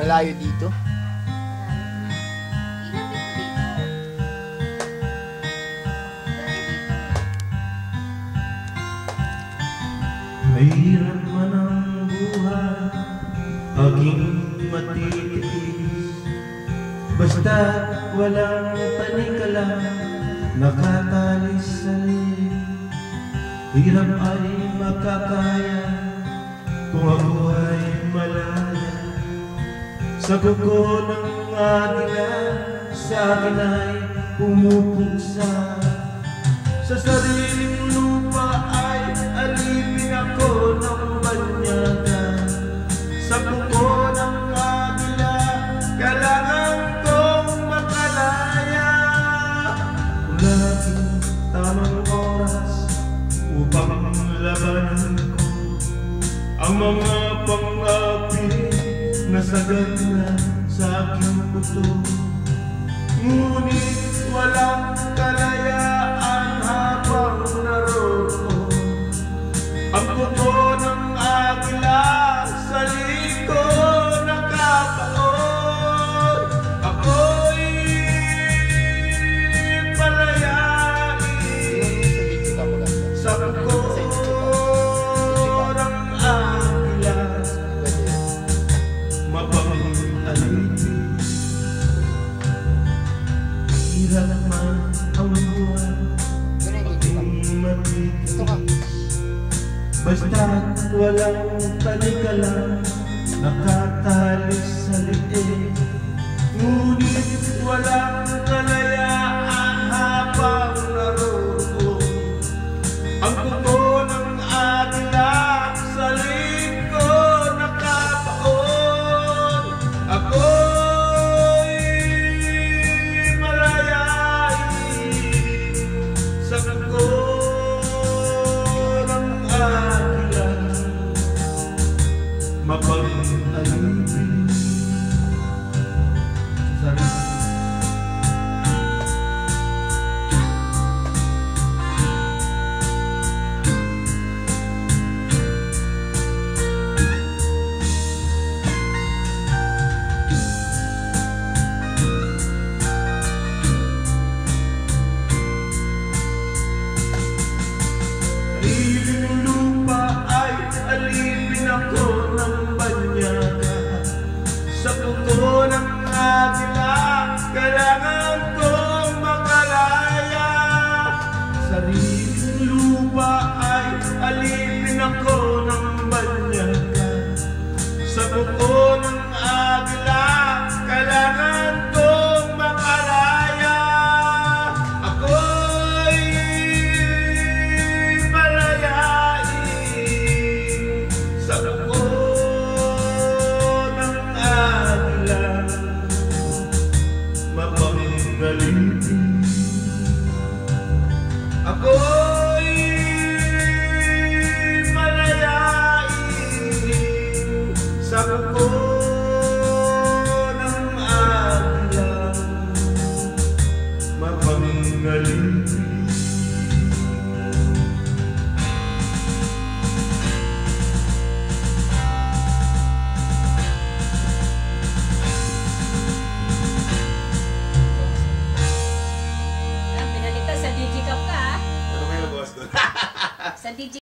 Malayo dito. Mahirap man ang buhay, aking matitiis. Basta walang panikala, nakatalis sa liit. Hirap ay makakaya, kung ako ay malaya. Sa kuko ng agila, sa akin ay pumupugsa. Sa sariling lupa ay alipin ako ng banyaga. Sa kuko ng agila, kailangan kong makalaya. Wala aking tamang oras upang labanan ko ang mga pang-api na sagad na sa aking puto. Ngunit walang kalayaan habang naroon. Ang puto ng agila sa liko nakabaon. Ako'y palayain sa puto ng agila, mapang-alipin. Hirap naman ang buwan, aking matitis. Basta walang talikala, nakatalis sa liit. Ngunit walang kalayaan habang naroon. Ang kuko ng agila sa liko nakabaon. Ako'y sa kuko ng agila, mapang-alipin. Sariling lupa ay alipin ako ng banyaga. Sa kuko ng agila, kailangan kong makalaya. Sariling lupa ay alipin ako ng banyaga. Sa kuko ng agila, kailangan kong makalaya. Ako'y sa kuko ng agila, mapang-alipin. Ako'y malayain sa kuko ng agila, mapang-alipin. Pinalita sa Digicap ka, Ano may nagawas doon? sa Digicap.